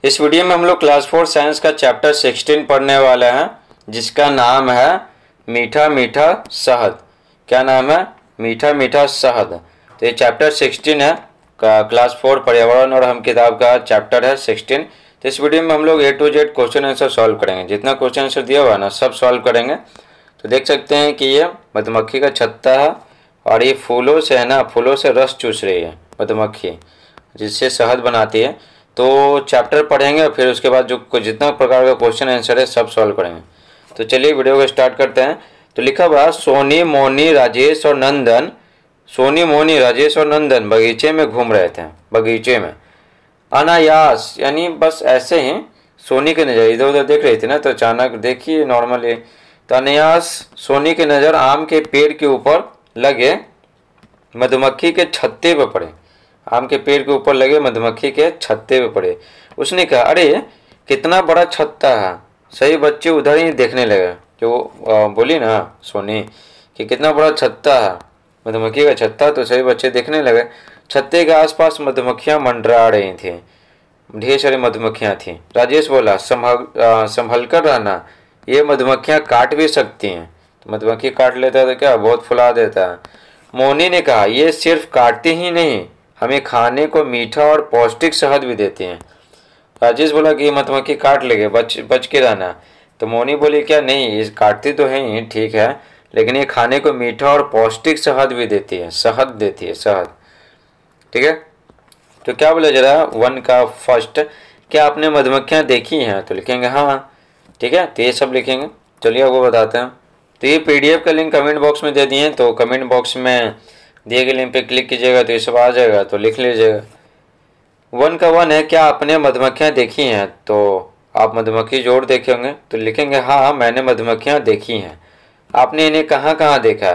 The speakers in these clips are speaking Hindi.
इस वीडियो में हम लोग क्लास 4 साइंस का चैप्टर 16 पढ़ने वाले हैं, जिसका नाम है मीठा मीठा शहद। क्या नाम है? मीठा मीठा शहद। तो ये चैप्टर 16 है, क्लास 4 पर्यावरण और हम किताब का चैप्टर है 16। तो इस वीडियो में हम लोग A to Z question answer solve करेंगे। जितना क्वेश्चन आंसर दिया हुआ है ना, सब सॉल्व करेंगे। तो देख सकते हैं कि ये मधुमक्खी का छत्ता है और ये फूलों से है ना, फूलों से रस चूस रही है मधुमक्खी, जिससे शहद बनाती है। तो चैप्टर पढ़ेंगे और फिर उसके बाद जो जितना प्रकार का क्वेश्चन आंसर है सब सॉल्व करेंगे। तो चलिए वीडियो को स्टार्ट करते हैं। तो लिखा हुआ सोनी मोनी राजेश और नंदन, सोनी मोनी राजेश और नंदन बगीचे में घूम रहे थे। बगीचे में अनायास यानी बस ऐसे ही सोनी की नज़र इधर उधर देख रही थी ना, तो अचानक देखिए नॉर्मली, तो अनायास सोनी की नज़र आम के पेड़ के ऊपर लगे मधुमक्खी के छत्ते पर पड़े। आम के पेड़ के ऊपर लगे मधुमक्खी के छत्ते पे पड़े। उसने कहा, अरे कितना बड़ा छत्ता है। सही बच्चे उधर ही देखने लगे। जो बोली ना सोनी कि कितना बड़ा छत्ता है, मधुमक्खी का छत्ता, तो सही बच्चे देखने लगे। छत्ते के आसपास मधुमक्खियां मंडरा रही थीं, ढेर सारी मधुमक्खियां थीं। राजेश बोला, संभल कर रहना, ये मधुमक्खियां काट भी सकती हैं। तो मधुमक्खी काट लेता है तो क्या बहुत फुला देता है। मोनी ने कहा, ये सिर्फ काटती ही नहीं, हमें खाने को मीठा और पौष्टिक शहद भी देते हैं। राजेश बोला कि मधुमक्खी काट लेंगे, बच के रहना। तो मोनी बोली, क्या नहीं, ये काटती तो है ही, ठीक है, लेकिन ये खाने को मीठा और पौष्टिक शहद भी देती है, शहद देती है, शहद। ठीक है, तो क्या बोला जरा वन का फर्स्ट, क्या आपने मधुमक्खियाँ देखी हैं? तो लिखेंगे हाँ। ठीक है, तो ये सब लिखेंगे। चलिए आपको बताते हैं। तो ये PDF का लिंक कमेंट बॉक्स में दे दिए, तो कमेंट बॉक्स में दिए गए लिंक पे क्लिक कीजिएगा तो ये सब आ जाएगा, तो लिख लीजिएगा। 1 का 1 है, क्या आपने मधुमक्खियाँ देखी हैं? तो आप मधुमक्खी जोड़ देखे होंगे, तो लिखेंगे हाँ, मैंने मधुमक्खियाँ देखी हैं। आपने इन्हें कहाँ कहाँ देखा?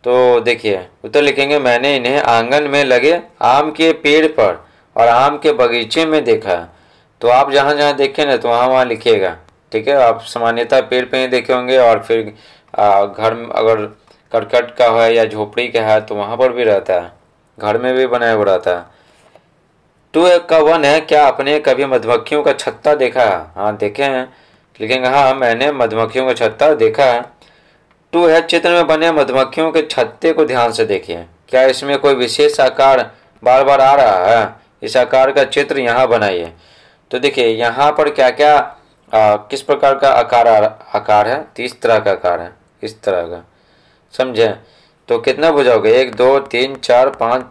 तो देखिए उत्तर लिखेंगे, मैंने इन्हें आंगन में लगे आम के पेड़ पर और आम के बगीचे में देखा। तो आप जहाँ जहाँ देखें ना, तो वहाँ वहाँ लिखिएगा। ठीक है, आप सामान्यतः पेड़ पे ही देखे होंगे, और फिर घर में अगर करकट का है या झोपड़ी का है तो वहाँ पर भी रहता है, घर में भी बनाया हुआ रहता है। 2 का 1 है, क्या आपने कभी मधुमक्खियों का छत्ता देखा? हाँ देखे हैं, लिखेंगे हाँ, मैंने मधुमक्खियों का छत्ता देखा है। 2 है, चित्र में बने मधुमक्खियों के छत्ते को ध्यान से देखिए, क्या इसमें कोई विशेष आकार बार बार आ रहा है? इस आकार का चित्र यहाँ बनाइए। तो देखिए यहाँ पर क्या क्या किस प्रकार का आकार है? तो इस तरह का आकार है, इस तरह का, समझे? तो कितना बुझाओगे? 1 2 3 4 5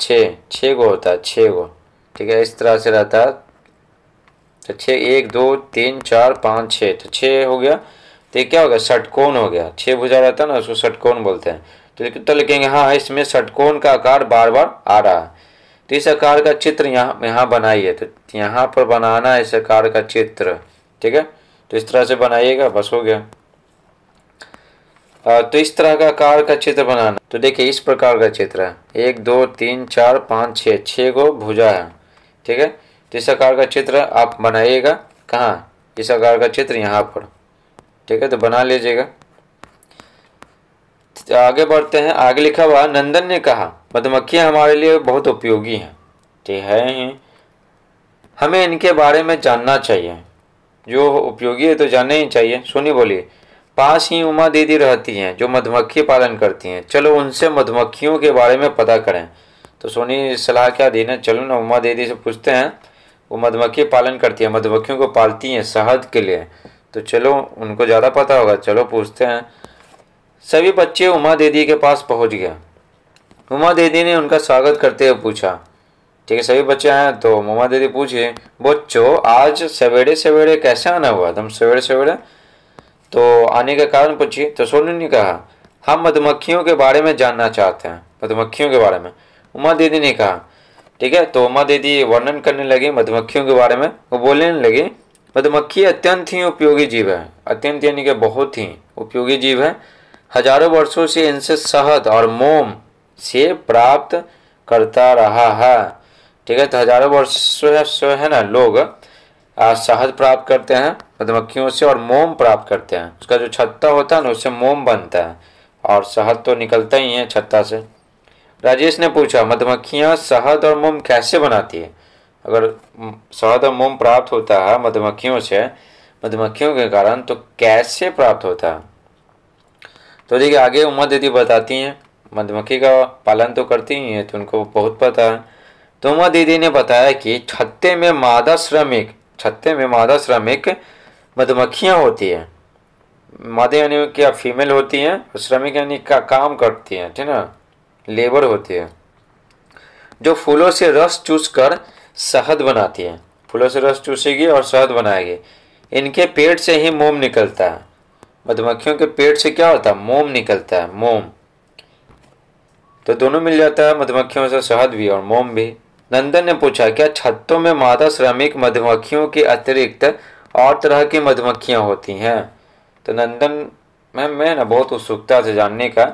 6 गो होता है, 6 गो। ठीक है, इस तरह से रहता है। तो 6 1 2 3 4 5 6, तो 6 हो गया। तो ये क्या हो गया? षटकोण हो गया। 6 भुजा रहता है ना, उसको षटकोण बोलते हैं। तो लिखेंगे हाँ, इसमें षटकोण का आकार बार बार आ रहा है। तो इस आकार का चित्र यहाँ बनाइए। तो यहाँ पर बनाना है इस आकार का चित्र। ठीक है, तो इस तरह से बनाइएगा, बस हो गया। तो इस तरह का आकार का चित्र बनाना। तो देखिए इस प्रकार का चित्र है, 1 2 3 4 5 6 गो भुजा है। ठीक है, तो इस आकार का चित्र आप बनाइएगा। कहाँ? इस आकार का चित्र यहाँ पर। ठीक है, तो बना लीजिएगा। तो आगे बढ़ते हैं। आगे लिखा हुआ, नंदन ने कहा, मधुमक्खियाँ हमारे लिए बहुत उपयोगी हैं। ठीक है ही, हमें इनके बारे में जानना चाहिए। जो उपयोगी है तो जानना ही चाहिए। सोनी बोली, पास ही उमा दीदी रहती हैं जो मधुमक्खी पालन करती हैं, चलो उनसे मधुमक्खियों के बारे में पता करें। तो सोनी सलाह क्या दी ना, चलो ना उमा दीदी से पूछते हैं, वो मधुमक्खी पालन करती है, मधुमक्खियों को पालती हैं शहद के लिए, तो चलो उनको ज़्यादा पता होगा, चलो पूछते हैं। सभी बच्चे उमा दीदी के पास पहुंच गए। उमा दीदी ने उनका स्वागत करते हुए पूछा। ठीक है, सभी बच्चे आए तो उमा दीदी पूछे, बच्चों आज सवेरे सवेरे कैसे आना हुआ? एकदम सवेरे सवेरे, तो आने का कारण पूछिए। तो सोनू ने कहा, हम मधुमक्खियों के बारे में जानना चाहते हैं, मधुमक्खियों के बारे में। उमा दीदी ने कहा। ठीक है, तो उमा दीदी वर्णन करने लगी मधुमक्खियों के बारे में। वो बोलने लगी, मधुमक्खी अत्यंत ही उपयोगी जीव है। अत्यंत यानी कि बहुत ही उपयोगी जीव है। हजारों वर्षों से इनसे शहद और मोम से प्राप्त करता रहा है। ठीक है, तो हजारों वर्ष से है ना, लोग शहद प्राप्त करते हैं मधुमक्खियों से और मोम प्राप्त करते हैं। उसका जो छत्ता होता है ना, उससे मोम बनता है और शहद तो निकलता ही है छत्ता से। राजेश ने पूछा, मधुमक्खियाँ शहद और मोम कैसे बनाती है? अगर शहद और मोम प्राप्त होता है मधुमक्खियों से, मधुमक्खियों के कारण, तो कैसे प्राप्त होता है? तो देखिए आगे उमा दीदी बताती हैं, मधुमक्खी का पालन तो करती ही है तो उनको बहुत पता है। तो उमा दीदी ने बताया कि छत्ते में मादा श्रमिक मधुमक्खियाँ होती है। मादा यानी क्या, फीमेल होती हैं, और श्रमिक यानी का काम करती हैं, ठीक ना, लेबर होती है, जो फूलों से रस चूस कर शहद बनाती है। फूलों से रस चूसेगी और शहद बनाएगी। इनके पेट से ही मोम निकलता है। मधुमक्खियों के पेट से क्या होता है? मोम निकलता है, मोम। तो दोनों मिल जाता है मधुमक्खियों से, शहद भी और मोम भी। नंदन ने पूछा, क्या छत्तों में मादा श्रमिक मधुमक्खियों के अतिरिक्त और तरह की मधुमक्खियां होती हैं? तो नंदन मैं ना बहुत उत्सुकता से जानने का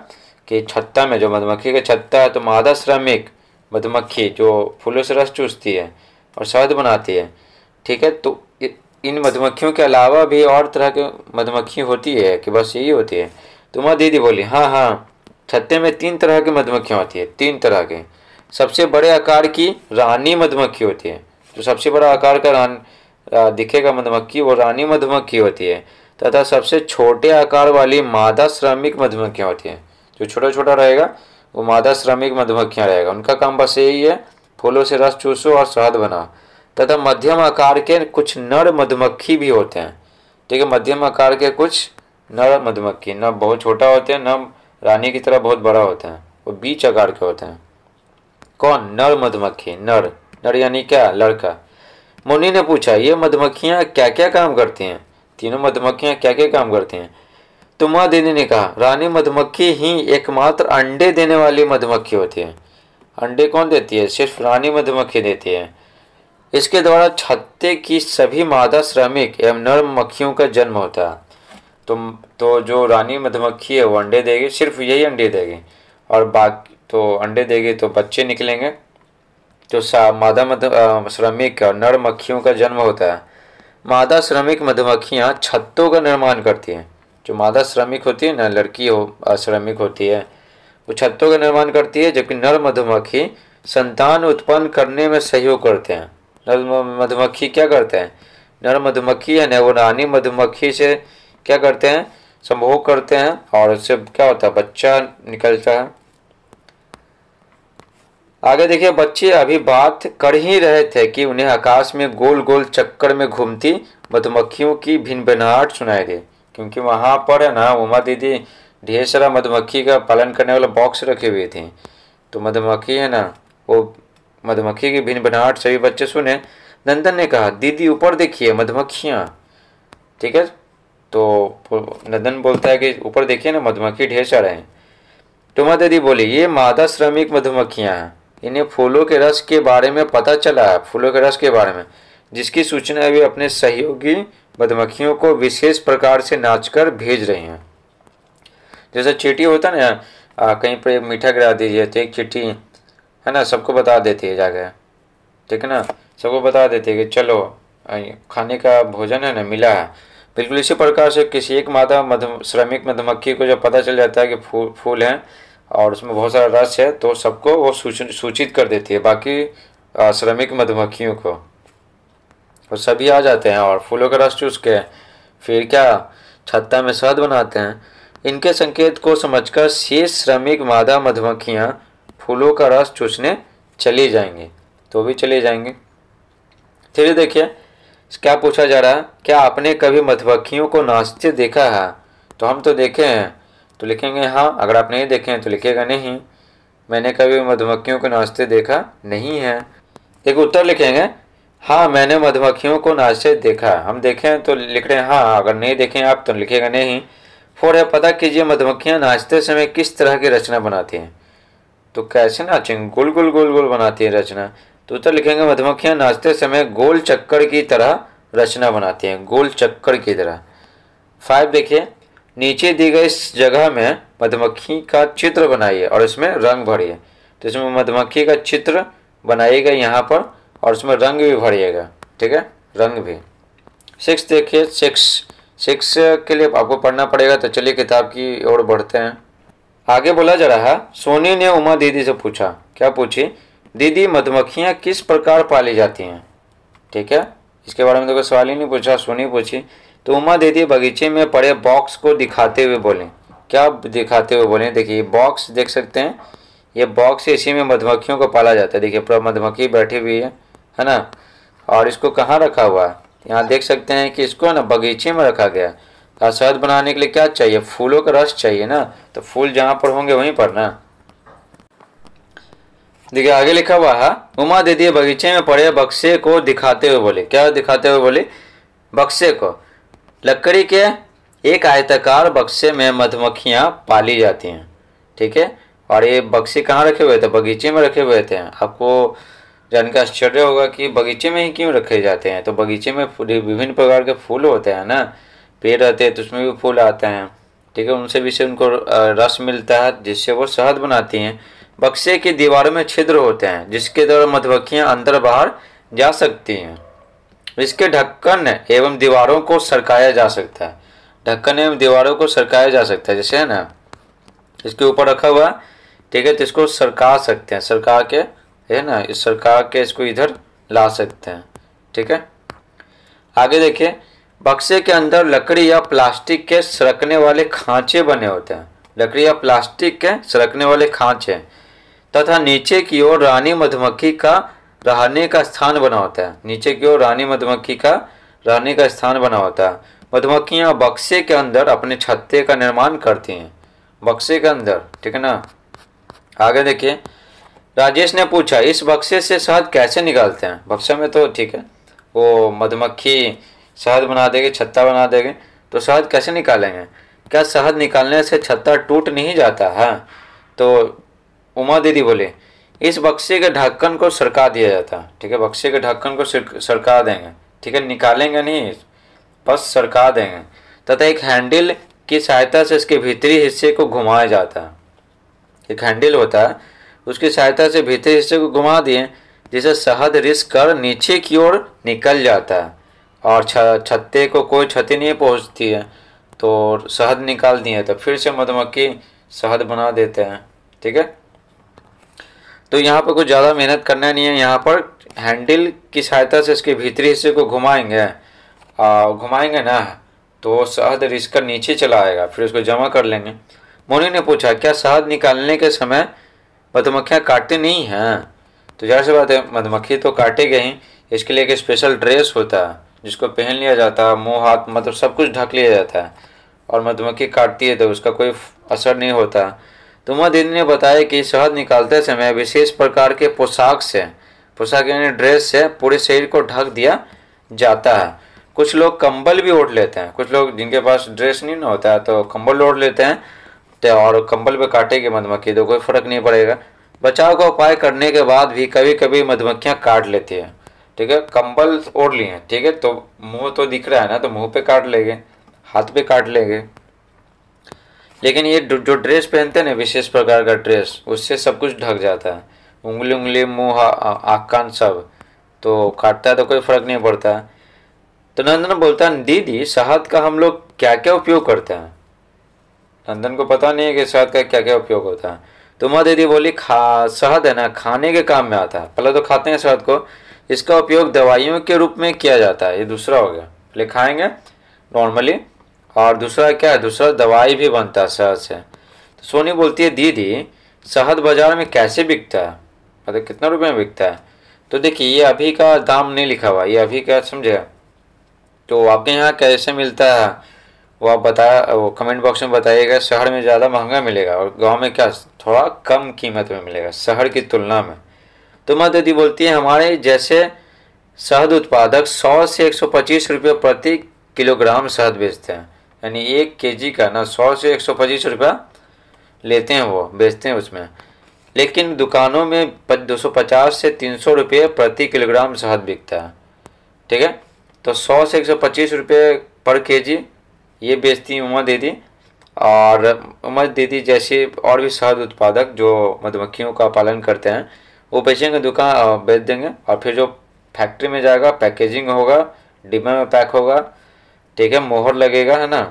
कि छत्ता में, जो मधुमक्खी का छत्ता है, तो मादा श्रमिक मधुमक्खी जो फूलों से रस चूसती है और शहद बनाती है, ठीक है, तो इन मधुमक्खियों के अलावा भी और तरह की मधुमक्खी होती है कि बस यही होती है? तो माँ दीदी बोली, हाँ हाँ, छत्ते में 3 तरह की मधुमक्खियाँ होती है, 3 तरह के। सबसे बड़े आकार की रानी मधुमक्खी होती है, जो सबसे बड़ा आकार का दिखेगा मधुमक्खी, वो रानी मधुमक्खी होती है। तथा सबसे छोटे आकार वाली मादा श्रमिक मधुमक्खियाँ होती हैं, जो छोटा छोटा रहेगा वो मादा श्रमिक मधुमक्खियाँ रहेगा। उनका काम बस यही है, फूलों से रस चूसो और शहद बनाओ। तथा मध्यम आकार के कुछ नर मधुमक्खी भी होते हैं, ठीक है, मध्यम आकार के कुछ नर मधुमक्खी, न बहुत छोटा होते हैं, न रानी की तरह बहुत बड़ा होता है, वो बीच आकार के होते हैं। कौन? नर मधुमक्खी। नर, नर यानी क्या? लड़का। मुनि ने पूछा, ये मधुमक्खियाँ क्या क्या काम करती हैं? तीनों मधुमक्खियाँ क्या क्या काम करती हैं? तो माँ दीदी ने कहा, रानी मधुमक्खी ही एकमात्र अंडे देने वाली मधुमक्खी होती है। अंडे कौन देती है? सिर्फ रानी मधुमक्खी देती है। इसके द्वारा छत्ते की सभी मादा श्रमिक एवं नर मक्खियों का जन्म होता है। तो जो रानी मधुमक्खी है वो अंडे देगी, सिर्फ यही अंडे देगी, और बाकी तो अंडे देगी तो बच्चे निकलेंगे, तो मादा श्रमिक और नर मक्खियों का जन्म होता है। मादा श्रमिक मधुमक्खियाँ छत्तों का निर्माण करती हैं। जो मादा श्रमिक होती है ना, लड़की श्रमिक होती है, वो छत्तों का निर्माण करती है, जबकि नर मधुमक्खी संतान उत्पन्न करने में सहयोग करते हैं। नर मधुमक्खी क्या करते हैं? नर मधुमक्खी है ना, वो रानी मधुमक्खी से क्या करते हैं? संभोग करते हैं, और उससे क्या होता है? बच्चा निकलता है। आगे देखिए, बच्चे अभी बात कर ही रहे थे कि उन्हें आकाश में गोल गोल चक्कर में घूमती मधुमक्खियों की भिनभिनाहट सुनाई दी। क्योंकि वहाँ पर है ना, उमा दीदी ढेर सारा मधुमक्खी का पालन करने वाला बॉक्स रखे हुए थे। तो मधुमक्खी है ना, वो मधुमक्खी की भिनभिनाहट सभी बच्चे सुने। नंदन ने कहा, दीदी ऊपर देखिए मधुमक्खियाँ, ठीक है। तो नंदन बोलता है कि ऊपर देखिए ना, मधुमक्खी ढेर सारे हैं। तो उमा दीदी बोली, ये मादा श्रमिक मधुमक्खियाँ हैं, इन्हें फूलों के रस के बारे में पता चला है, फूलों के रस के बारे में, जिसकी सूचना वे अपने सहयोगी मधुमक्खियों को विशेष प्रकार से नाचकर भेज रही हैं। जैसे चींटी होता है ना, कहीं पर मीठा गिरा दीजिए तो एक चींटी है ना सबको बता देती है जाकर, ठीक है ना, सबको बता देती है कि चलो खाने का भोजन है ना मिला है। बिल्कुल इसी प्रकार से किसी एक मादा श्रमिक मधुमक्खी को जब पता चल जाता है कि फूल है और उसमें बहुत सारा रस है, तो सबको वो सूचित कर देती है, बाकी श्रमिक मधुमक्खियों को, और सभी आ जाते हैं और फूलों का रस चूस के फिर क्या, छत्ता में शहद बनाते हैं। इनके संकेत को समझकर शेष श्रमिक मादा मधुमक्खियाँ फूलों का रस चूसने चली जाएंगी, तो भी चले जाएंगे। फिर देखिए क्या पूछा जा रहा है, क्या आपने कभी मधुमक्खियों को नाचते देखा है? तो हम तो देखे हैं, तो लिखेंगे हाँ। अगर आप नहीं देखे हैं तो लिखेगा नहीं, मैंने कभी मधुमक्खियों को नाचते देखा नहीं है। एक उत्तर लिखेंगे, हाँ मैंने मधुमक्खियों को नाचते देखा। हम देखे हैं तो लिख रहे हैं हाँ, अगर नहीं देखें आप तो लिखेगा नहीं। 4 है, पता कीजिए मधुमक्खियाँ नाचते समय किस तरह की रचना बनाती हैं। तो कैसे नाचेंगे? गोल गोल गोल गोल बनाती है रचना। तो उत्तर लिखेंगे, मधुमक्खियाँ नाचते समय गोल चक्कर की तरह रचना बनाती हैं, गोल चक्कर की तरह। 5 देखिए, नीचे दी गई इस जगह में मधुमक्खी का चित्र बनाइए और इसमें रंग भरिए। तो इसमें मधुमक्खी का चित्र बनाइएगा यहाँ पर, और उसमें रंग भी भरिएगा, ठीक है, रंग भी। 6 देखिए, 6 के लिए आपको पढ़ना पड़ेगा, तो चलिए किताब की ओर बढ़ते हैं। आगे बोला जा रहा है, सोनी ने उमा दीदी से पूछा, क्या पूछी? दीदी मधुमक्खियाँ किस प्रकार पाली जाती हैं। ठीक है, इसके बारे में तो कोई सवाल ही नहीं पूछा, सुनी पूछी। तो उमा दीदी बगीचे में पड़े बॉक्स को दिखाते हुए बोलें। क्या दिखाते हुए बोलें? देखिए बॉक्स देख सकते हैं, ये बॉक्स है, इसी में मधुमक्खियों को पाला जाता है। देखिए पूरा मधुमक्खी बैठी हुई है ना। और इसको कहाँ रखा हुआ है? यहाँ देख सकते हैं कि इसको ना बगीचे में रखा गया है। शहद बनाने के लिए क्या चाहिए? फूलों का रस चाहिए ना, तो फूल जहाँ पर होंगे वहीं पर ना। देखिए आगे लिखा हुआ है, उमा दीदी बगीचे में पड़े बक्से को दिखाते हुए बोले। क्या दिखाते हुए बोले? बक्से को। लकड़ी के एक आयताकार बक्से में मधुमक्खियाँ पाली जाती हैं। ठीक है, और ये बक्से कहाँ रखे हुए थे? बगीचे में रखे हुए थे। आपको जानकर आश्चर्य होगा कि बगीचे में ही क्यों रखे जाते हैं। तो बगीचे में विभिन्न प्रकार के फूल होते हैं ना, पेड़ रहते हैं तो उसमें भी फूल आते हैं। ठीक है, उनसे भी से उनको रस मिलता है जिससे वो शहद बनाती हैं। बक्से की दीवारों में छिद्र होते हैं जिसके द्वारा मधुमक्खियां अंदर बाहर जा सकती हैं। इसके ढक्कन एवं दीवारों को सरकाया जा सकता है। ढक्कन एवं दीवारों को सरकाया जा सकता है, जैसे है ना इसके ऊपर रखा हुआ। ठीक है, तो इसको सरका सकते हैं, सरका के है ना, इस सरका के इसको इधर ला सकते हैं। ठीक है, आगे देखिए, बक्से के अंदर लकड़ी या प्लास्टिक के सरकने वाले खांचे बने होते हैं। लकड़ी या प्लास्टिक के सरकने वाले खांचे तथा नीचे की ओर रानी मधुमक्खी का रहने का स्थान बना होता है। नीचे की ओर रानी मधुमक्खी का रहने का स्थान बना होता है। मधुमक्खियां बक्से के अंदर अपने छत्ते का निर्माण करती हैं, बक्से के अंदर। ठीक है ना। आगे देखिए, राजेश ने पूछा, इस बक्से से शहद कैसे निकालते हैं? बक्से में तो ठीक है वो मधुमक्खी शहद बना देगी, छत्ता बना देगी, तो शहद कैसे निकालेंगे? क्या शहद निकालने से छत्ता टूट नहीं जाता है? तो उमा दीदी बोले, इस बक्से के ढक्कन को सरका दिया जाता है। ठीक है, बक्से के ढक्कन को सरका देंगे। ठीक है, निकालेंगे नहीं, बस सरका देंगे। तथा एक हैंडल की सहायता से इसके भीतरी हिस्से को घुमाया जाता है। एक हैंडल होता है, उसकी सहायता से भीतरी हिस्से को घुमा दिए जिससे शहद रिस कर नीचे की ओर निकल जाता है और छत्ते को कोई क्षति नहीं पहुंचती है। तो शहद निकाल दिए तो फिर से मधुमक्खी शहद बना देते हैं। ठीक है, तो यहाँ पर कुछ ज़्यादा मेहनत करना नहीं है। यहाँ पर हैंडल की सहायता से इसके भीतरी हिस्से को घुमाएंगे ना, तो शहद रिस कर नीचे चला आएगा, फिर उसको जमा कर लेंगे। मोनी ने पूछा, क्या शहद निकालने के समय मधुमक्खियाँ काटती नहीं हैं? तो जाहिर सी बात है मधुमक्खी तो काटेगी ही। इसके लिए एक स्पेशल ड्रेस होता है जिसको पहन लिया जाता है, मुंह हाथ मतलब सब कुछ ढक लिया जाता है, और मधुमक्खी काटती है तो उसका कोई असर नहीं होता। तो उमा दीदी ने बताया कि शहद निकालते समय विशेष प्रकार के पोशाक यानी ड्रेस से पूरे शरीर को ढक दिया जाता है। कुछ लोग कंबल भी ओढ़ लेते हैं, कुछ लोग जिनके पास ड्रेस नहीं ना होता है तो कंबल ओढ़ लेते हैं, तो और कंबल पे काटेगी मधुमक्खी तो कोई फर्क नहीं पड़ेगा। बचाव का उपाय करने के बाद भी कभी कभी मधुमक्खियाँ काट लेती है। ठीक है, कंबल ओढ़ लिए, ठीक है, तो मुंह तो दिख रहा है ना, तो मुंह पे काट लेंगे, हाथ पे काट लेंगे। लेकिन ये जो ड्रेस पहनते हैं ना, विशेष प्रकार का ड्रेस, उससे सब कुछ ढक जाता है, उंगली मुंह आँख कान सब, तो काटता है तो कोई फर्क नहीं पड़ता। तो नंदन बोलता है, दीदी शहद का हम लोग क्या क्या उपयोग करते हैं? नंदन को पता नहीं है कि शहद का क्या क्या उपयोग होता है। तो उमा दीदी बोली, शहद है ना खाने के काम में आता है, पहले तो खाते हैं शहद को। इसका उपयोग दवाइयों के रूप में किया जाता है, ये दूसरा हो गया, पहले खाएंगे नॉर्मली, और दूसरा क्या है, दूसरा दवाई भी बनता है शहद से। तो सोनी बोलती है, दीदी शहद बाजार में कैसे बिकता है, मतलब कितना रुपये में बिकता है? तो देखिए ये अभी का दाम नहीं लिखा हुआ, ये अभी का समझे, तो आपके यहाँ कैसे मिलता है वो आप वो कमेंट बॉक्स में बताइएगा। शहर में ज़्यादा महंगा मिलेगा और गांव में क्या थोड़ा कम कीमत में मिलेगा शहर की तुलना में। तो माँ दीदी बोलती है, हमारे जैसे शहद उत्पादक 100 से 125 रुपये प्रति किलोग्राम शहद बेचते हैं, यानी 1 केजी का ना 100 से 125 रुपया लेते हैं, वो बेचते हैं उसमें। लेकिन दुकानों में 250 से 300 रुपये प्रति किलोग्राम शहद बिकता है। ठीक है, तो 100 से 125 रुपये पर केजी ये बेचती हैं उमा दीदी। और उमा दीदी जैसे और भी शहद उत्पादक जो मधुमक्खियों का पालन करते हैं वो बेचेंगे, दुकान बेच देंगे, और फिर जो फैक्ट्री में जाएगा पैकेजिंग होगा, डिब्बे में पैक होगा, ठीक है, मोहर लगेगा, है ना,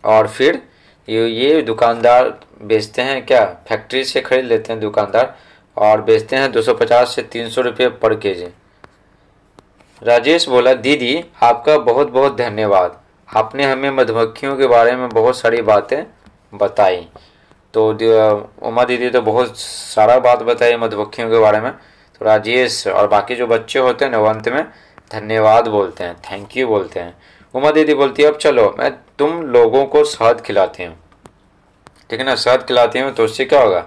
और फिर ये दुकानदार बेचते हैं, क्या फैक्ट्री से खरीद लेते हैं दुकानदार, और बेचते हैं 250 से 300 रुपये पर केजी। राजेश बोला, दीदी आपका बहुत बहुत धन्यवाद, आपने हमें मधुमक्खियों के बारे में बहुत सारी बातें बताई। तो उमा दीदी तो बहुत सारा बात बताई मधुमक्खियों के बारे में। तो राजेश और बाकी जो बच्चे होते हैं ना वो अंत में धन्यवाद बोलते हैं, थैंक यू बोलते हैं। उमा दीदी बोलती है, अब चलो मैं तुम लोगों को शहद खिलाती हूँ, ठीक है ना। शहद खिलाती हूँ तो उससे क्या होगा,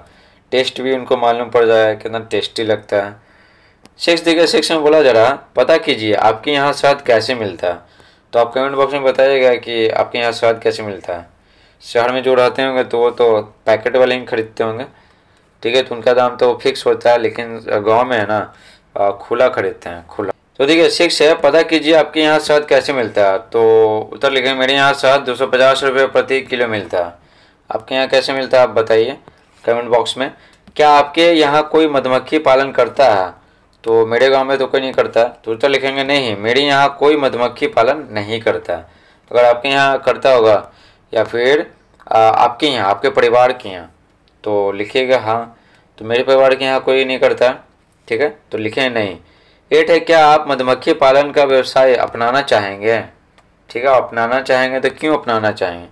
टेस्ट भी उनको मालूम पड़ जाएगा कितना टेस्टी लगता है। 6 देखिए 6 में बोला, जरा पता कीजिए आपके यहाँ शहद कैसे मिलता है। तो आप कमेंट बॉक्स में बताइएगा कि आपके यहाँ शहद कैसे मिलता है। शहर में जो रहते होंगे तो वो तो पैकेट वाले ही खरीदते होंगे, ठीक है, तो उनका दाम तो फिक्स होता है, लेकिन गांव में है ना खुला खरीदते हैं, खुला। तो देखिए 6 है, पता कीजिए आपके यहाँ शहद कैसे मिलता है। तो उत्तर लिखेंगे, मेरे यहाँ शहद 250 रुपये प्रति किलो मिलता है। आपके यहाँ कैसे मिलता है आप बताइए कमेंट बॉक्स में। क्या आपके यहाँ कोई मधुमक्खी पालन करता है। तो मेरे गांव में तो कोई नहीं करता। तो उत्तर लिखेंगे, नहीं मेरे यहाँ कोई मधुमक्खी पालन नहीं करता। अगर आपके यहाँ करता होगा या फिर आपके यहाँ, आपके परिवार के यहाँ, तो लिखिएगा हाँ। तो मेरे परिवार के यहाँ कोई नहीं करता, ठीक है, तो लिखें नहीं। 8 है, क्या आप मधुमक्खी पालन का व्यवसाय अपनाना चाहेंगे। ठीक है, अपनाना चाहेंगे तो क्यों अपनाना चाहेंगे।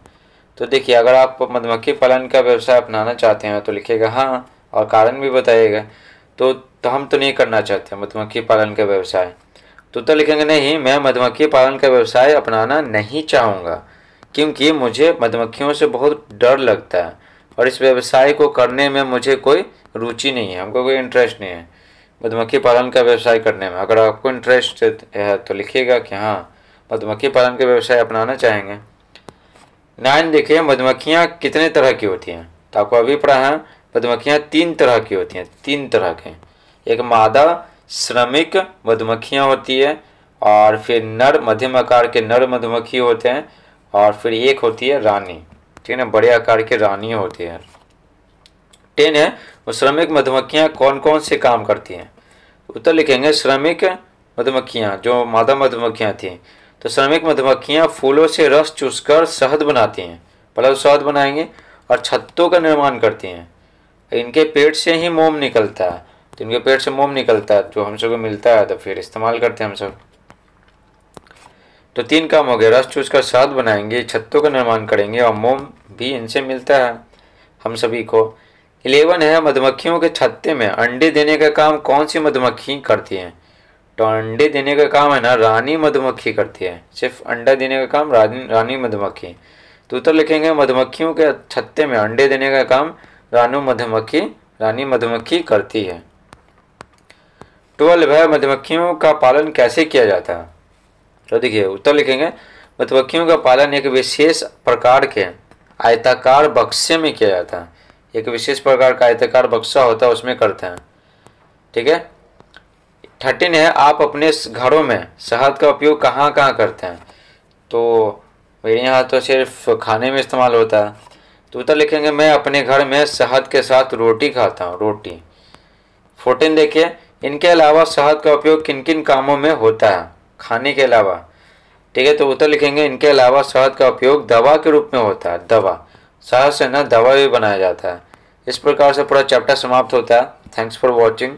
तो देखिए अगर आप मधुमक्खी पालन का व्यवसाय अपनाना चाहते हैं तो लिखिएगा हाँ और कारण भी बताइएगा। तो हम तो नहीं करना चाहते मधुमक्खी पालन का व्यवसाय। तो लिखेंगे, नहीं मैं मधुमक्खी पालन का व्यवसाय अपनाना नहीं चाहूँगा क्योंकि मुझे मधुमक्खियों से बहुत डर लगता है और इस व्यवसाय को करने में मुझे कोई रुचि नहीं है, हमको कोई इंटरेस्ट नहीं है मधुमक्खी पालन का व्यवसाय करने में। अगर आपको इंटरेस्ट है तो लिखिएगा कि हाँ मधुमक्खी पालन का व्यवसाय अपनाना चाहेंगे। 9 देखिए, मधुमक्खियाँ कितने तरह की होती हैं। तो आपको अभी पढ़ा है मधुमक्खियाँ 3 तरह की होती हैं, 3 तरह के। एक मादा श्रमिक मधुमक्खियाँ होती है, और फिर नर मध्यम आकार के नर मधुमक्खी होते हैं, और फिर एक होती है रानी, ठीक है ना, बड़े आकार की रानी होती है। 10 है, वो श्रमिक मधुमक्खियाँ कौन कौन से काम करती हैं। उत्तर लिखेंगे, श्रमिक मधुमक्खियाँ जो मादा मधुमक्खियाँ थी, तो श्रमिक मधुमक्खियाँ फूलों से रस चूसकर शहद बनाती हैं, पहले शहद बनाएंगे और छत्तों का निर्माण करती हैं। इनके पेट से ही मोम निकलता है, तो इनके पेट से मोम निकलता है जो हम सबको मिलता है, तो फिर इस्तेमाल करते हैं हम सब। तो 3 काम हो गए, रस चूसकर शहद बनाएंगे, छत्तों का निर्माण करेंगे और मोम भी इनसे मिलता है हम सभी को। 11 है, मधुमक्खियों के छत्ते में अंडे देने का काम कौन सी मधुमक्खी करती है। तो अंडे देने का काम है ना रानी मधुमक्खी करती है, सिर्फ अंडा देने का काम रानी मधुमक्खी। तो उत्तर लिखेंगे, मधुमक्खियों के छत्ते में अंडे देने का काम रानी मधुमक्खी करती है। 12 है, मधुमक्खियों का पालन कैसे किया जाता है। तो देखिए उत्तर लिखेंगे, मधुमक्खियों का पालन एक विशेष प्रकार के आयताकार बक्से में किया जाता है। एक विशेष प्रकार का आयताकार बक्सा होता है उसमें करते हैं, ठीक है। 13 है, आप अपने घरों में शहद का उपयोग कहाँ कहाँ करते हैं। तो मेरे यहाँ तो सिर्फ खाने में इस्तेमाल होता है। तो उत्तर लिखेंगे, मैं अपने घर में शहद के साथ रोटी खाता हूँ, रोटी। 14 देखिए, इनके अलावा शहद का उपयोग किन किन कामों में होता है, खाने के अलावा, ठीक है। तो उत्तर लिखेंगे, इनके अलावा शहद का उपयोग दवा के रूप में होता है, दवा, शहद से ना दवा भी बनाया जाता है। इस प्रकार से पूरा चैप्टर समाप्त होता है। Thanks for watching.